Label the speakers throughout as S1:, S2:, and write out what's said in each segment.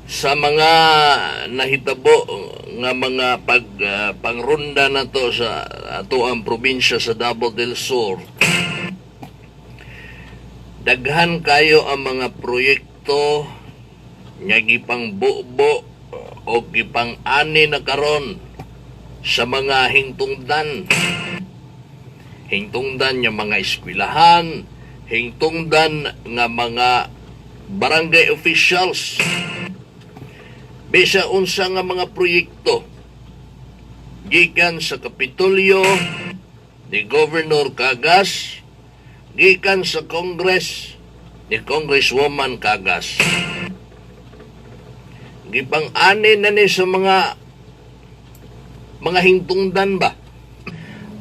S1: sa mga nahitabo nga mga pangronda na to sa ato ang probinsya sa Davao del Sur, daghan kayo ang mga proyekto nga gipang bubo o gipang ani na karon sa mga hingtungdan nga mga eskwelahan, hingtungdan nga mga barangay officials, bisa unsa nga mga proyekto gikan sa Kapitolyo ni Governor Cagas, gikan sa Congress ni Congresswoman Cagas. Gipang-ani na ni sa mga hingtungdan ba?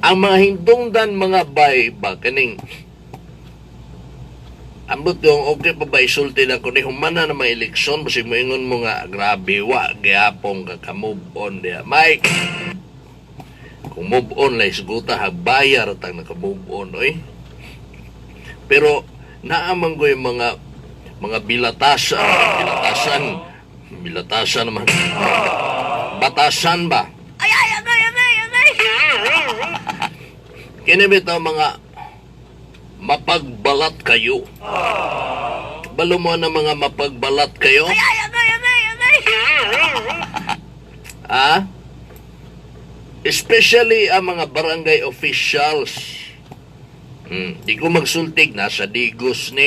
S1: Ang mga hingtungdan mga bay ba kaning ambot yung okay pa ba isulti na kung humana na may eleksyon basi moingon mo nga grabe wa gyapon ka move on dia Mike. Kung move on lay suguta hagbayar tang naka-move on oy. Pero naamang ko yung mga bilatasan naman. Batasan ba?
S2: Ay, agay!
S1: Kini bitaw mga mapagbalat kayo. Balo mo na mga mapagbalat kayo?
S2: Ay, agay!
S1: Ah? Especially ang mga barangay officials. Di ko magsultig na sa Digos ni.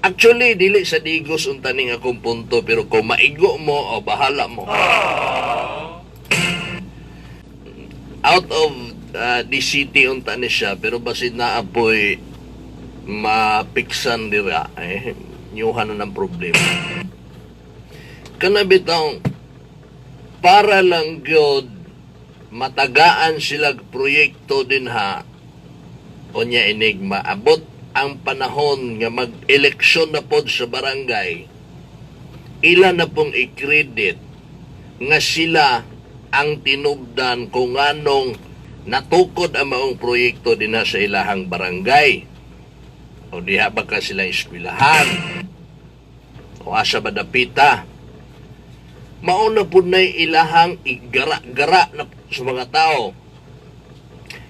S1: Actually, dili sa Digos untaning akong punto, pero kung maigo mo o bahala mo. Out of the city unta ni siya, pero basit na apoy mapiksan dira nyuhan na ng problema. Kanabitang para lang gyud matagaan sila proyekto din ha o niya enigma abot ang panahon nga mag-eleksyon na pod sa barangay, ilan na pong i-credit nga sila ang tinubdan kung anong natukod ang maong proyekto din na sa ilahang barangay. O diha ba ka silang eskwelahan? O asa ba dapita? Mauna po na ilahang igara-gara na sa mga tao.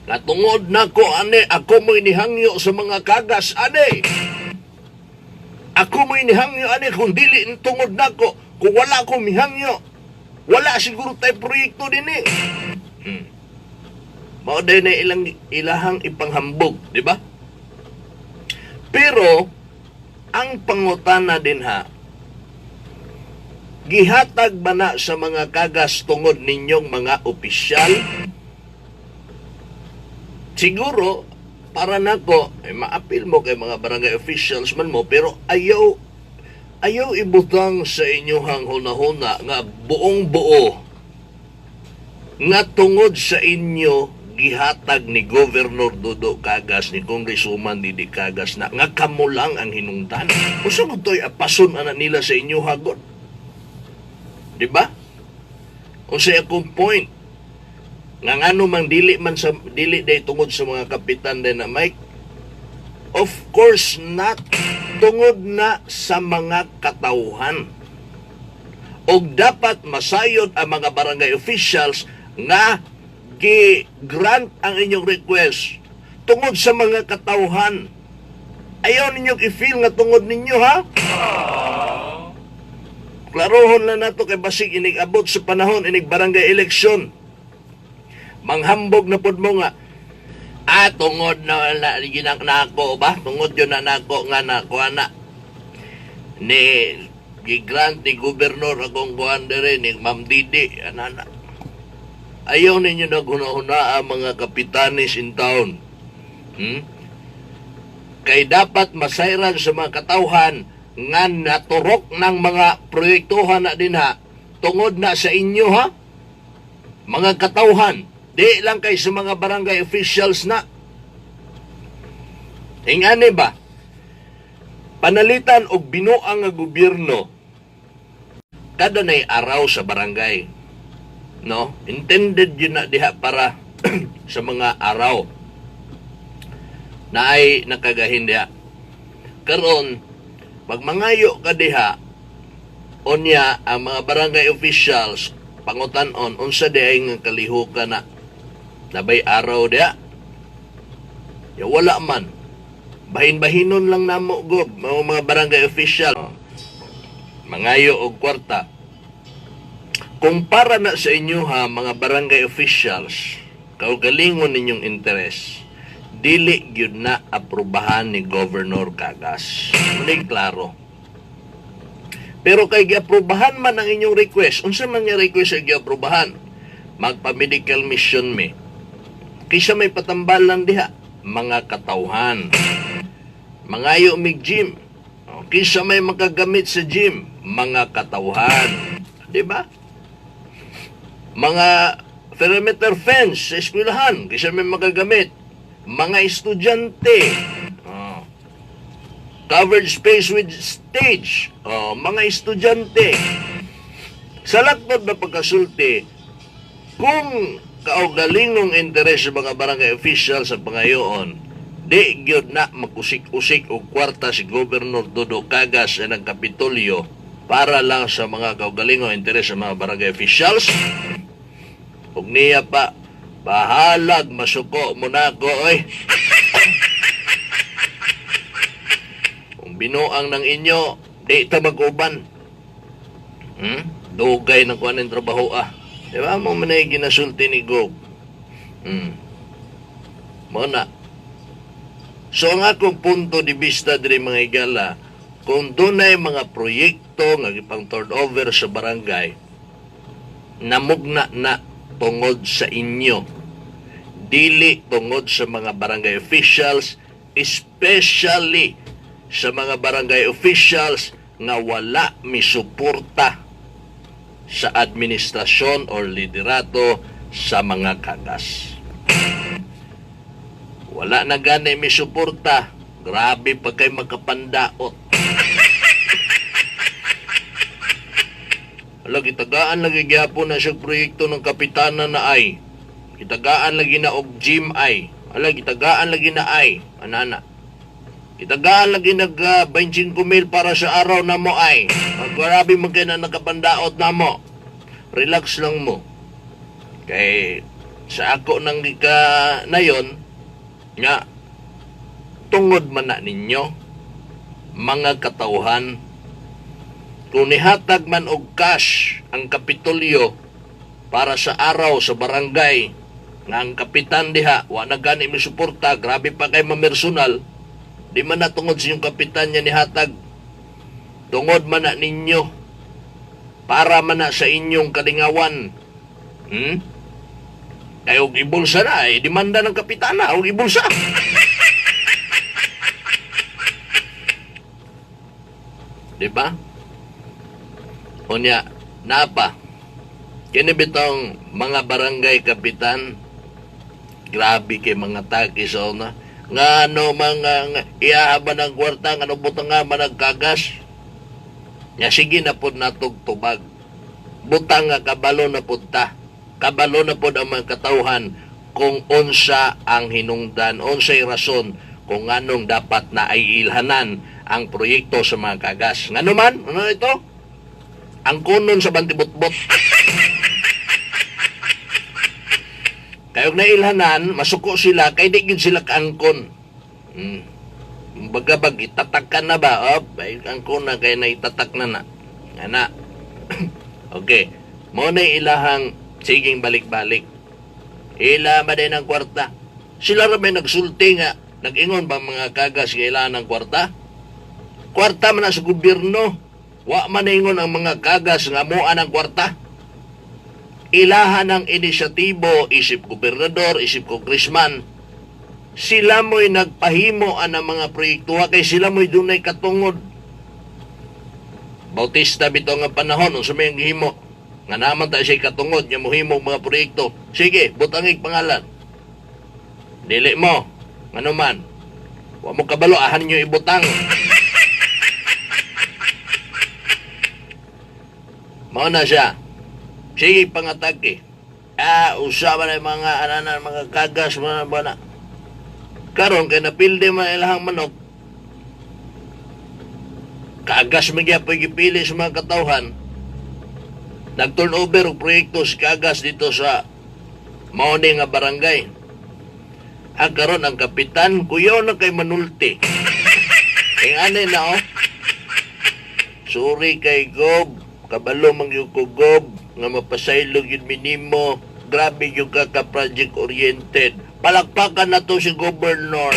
S1: Natungod na ko, ane, ako mo inihangyo sa mga kagas, ane. Ako mo inihangyo, ane, kung dili tungod na ko, kung wala ko mihangyo, wala siguro tayo proyekto din eh. Mauday na ilahang ipanghambog, di ba? Pero, ang pangutana din ha, gihatag ba na sa mga kagas tungod ninyong mga opisyal? Siguro, para nako, maapil mo kay mga barangay officials man mo, pero ayaw ibutang sa inyong hunahuna nga buong buo nga tungod sa inyo gihatag ni Governor Dodo Cagas, ni Congresswoman Didi Cagas na nga kamo lang ang hinungdan. O saan to'y apason ana nila sa inyo hagod? Diba? O sa akong point, nga ngano mang dili day tungod sa mga kapitan din na Mike, of course not, tungod na sa mga katauhan. O dapat masayod ang mga barangay officials nga gi-grant ang inyong request tungod sa mga katauhan. Ayaw ninyong i-feel nga tungod ninyo, ha? Klarohon na nato kay basig inig-abot sa panahon inig barangay election. Manghambog na pod mo nga, tungod na ginak nako ba? Tungod yun na nako nga nakuha na ni gigrant ni Gobernador akong kuhan dire ni Ma'am Didi, anana. Ayaw ninyo na guna-una ang mga kapitanes in town. Kay dapat masayran sa mga katauhan nga naturok ng mga proyektuhan na din ha, tungod na sa inyo ha, mga katauhan. Di lang kay sa mga barangay officials na. Ingani ba? Panalitan og binuang nga gobyerno kada nay araw sa barangay. No? Intended yun na diha para sa mga araw na ay nakagahin diha. Karon, pag mangayo ka diha, Unya, ang mga barangay officials, pangutan-on, unsa di ay nga kalihukan na nabay araw dia. Ya wala man. Bahin-bahinon lang namo gob mga barangay official. Mangayo og kwarta. Kung para na sa inyo ha, mga barangay officials, kaugalingon ninyong interes, dili gyud na aprubahan ni Governor Cagas. Muli klaro. Pero kay giaprubahan man ang inyong request, unsa man nga request ay giaprubahan? Magpa-medical mission me. Kisa may patambalan diha, mga katawhan. Mangayo mig gym. Kisa may makagamit sa gym, mga katawhan. Di ba? Mga perimeter fence sa eskwelahan, kisa may magagamit. Mga estudyante. Covered space with stage. Mga estudyante. Sa lakad na pagkasulti, kung kaugalingong interes sa mga barangay officials sa pangayoon, di gyud na magusik-usik og kwarta si Governor Dodo Cagas sa ng Kapitolyo para lang sa mga kaugalingong interes sa mga barangay officials. Ug niya pa, bahalag masuko mo na ko, oy. Kung binuang ng inyo, di ta mag-uban. Dugay ng kuan ng trabaho Diba mo manay ginasulti ni Gog? Muna. So ang akong punto di vista diri mga igala, kung doon ay mga proyekto nga ipang turnover sa barangay, namugna na tungod sa inyo. Dili tungod sa mga barangay officials, especially sa mga barangay officials nga wala misuporta sa administrasyon o liderato sa mga kagas. Wala na gani misuporta. Grabe pa kay magkapandaot. Wala, gitagaan lagi gyapon na siya proyekto ng kapitana na ay. Gitagaan lagi na og gym ay. Wala, gitagaan lagi na ay. Anana. Gitagaan lagi nag 25 mil para sa araw na mo ay. Grabe man kayo na nakapandaot na mo. Relax lang mo. Kay sa ako nang na yon, nga tungod man na ninyo, mga katawhan, kung nihatag man og cash ang Kapitolyo para sa araw sa barangay, nga ang kapitan diha, wa na gani mi suporta, grabe pa kay mamersonal, di man na tungod sa yung kapitan niya nihatag, tungod man na ninyo, para man na sa inyong kalingawan. Kaya og ibulsa na, demanda ng kapitana, og ibulsa. Diba? Unya, napa? Kini bitong mga barangay kapitan, grabe kay mga takis na. Nga ano mga iyahaban ng kwarta, nga ano butang nga managkagas. Nya sige na po natugtubag. Butang nga kabalo na punta. Kabalo na po ang mga katauhan kung unsa ang hinungdan, unsay rason kung anong dapat na ay ilhanan ang proyekto sa mga kagas. Nga naman, ano ito? Ang kunon sa bantibot-bot. Kayong nailhanan, masuko sila, kay di gid sila kaangkon. Bagabag, itatak ka na ba? Ay, angkon na, kaya na itatak na na. Ana. Okay. Mo na ilahang siging balik-balik. Ila ba din ang kwarta? Sila rin nagsulti nga. Nag-ingon ba mga kagas kailangan ng kwarta? Kwarta man na sa gobyerno. Wa man ingon ang mga kagas nga muan ang kwarta. Ilahan ng inisyatibo, isip gobernador, isip kongresman. Sila mo'y nagpahimo ang mga proyekto kay sila mo'y dunay katungod. Bautista bito nga panahon, sa may himo. Nga naman tayo siya katungod, niya mohimo mga proyekto. Sige, butangig pangalan. Dili mo, ano man. Huwag mo kabalo, ahan nyo ibutang. Mao na siya. Sige, pangatag usaban na mga ananan, mga kagas, mga bana. Karon kay napilde man ilahang manok. Kaagas magyapay gipili sa mga katawhan. Nag-turnover og proyekto si Kaagas dito sa mauni nga barangay. Ang karon ang kapitan, kuyaw na kay manulti. Kaya anay na Sorry kay Gob. Kabalo mang yung ko Gob. Nga mapasaylog yun minimo. Grabe yung ka-project oriented. Palakpakan na to si Governor.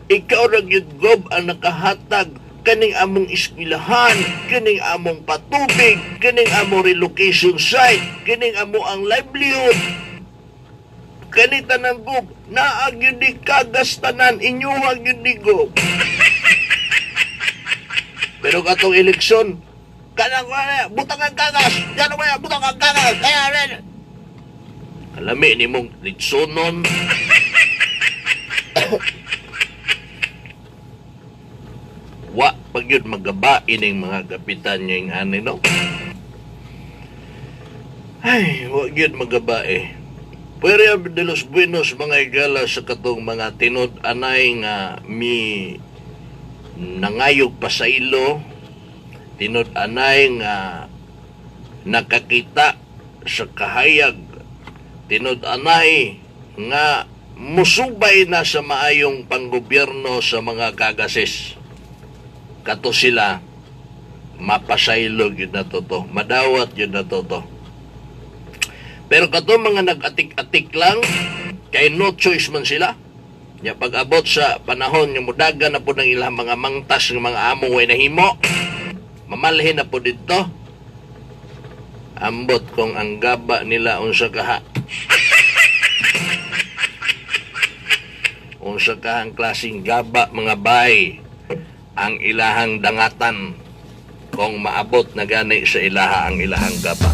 S1: Ikaw rin yun Gob ang nakahatag. Kaning among eskwelahan, kaning among patubig, kaning among relocation site, kaning among ang livelihood. Kaning tanang Gob, naag yun di Kagas tanan, inyuhag yun di Gob. Pero katong eleksyon, kanang butang ang Kagas, yan ba butang ang Kagas, kaya rin. Alami ni mong litsonon. Wa pag yun magabain ng mga kapitan niya yung ani, no? Ay, wa yun magabae. Puerya de los Buenos mga igala sa katong mga tinod anay nga mi nangayog pa sa ilo, tinod anay nga nakakita sa kahayag, tinod anay nga musubay na sa maayong panggobyerno sa mga kagasis. Kato sila mapasaylog yun na toto, madawat yun na toto. Pero kato mga nag-atik-atik lang, kay no choice man sila. Ya pag-abot sa panahon yung mudaga na po ng ilang mga mangtas ng mga among way na himo, mamalhin na po dito. Ambot kung ang gaba nila unsa kaha. Unsa kahang klaseng gaba mga bay ang ilahang dangatan kung maabot na gani sa ilaha ang ilahang gaba.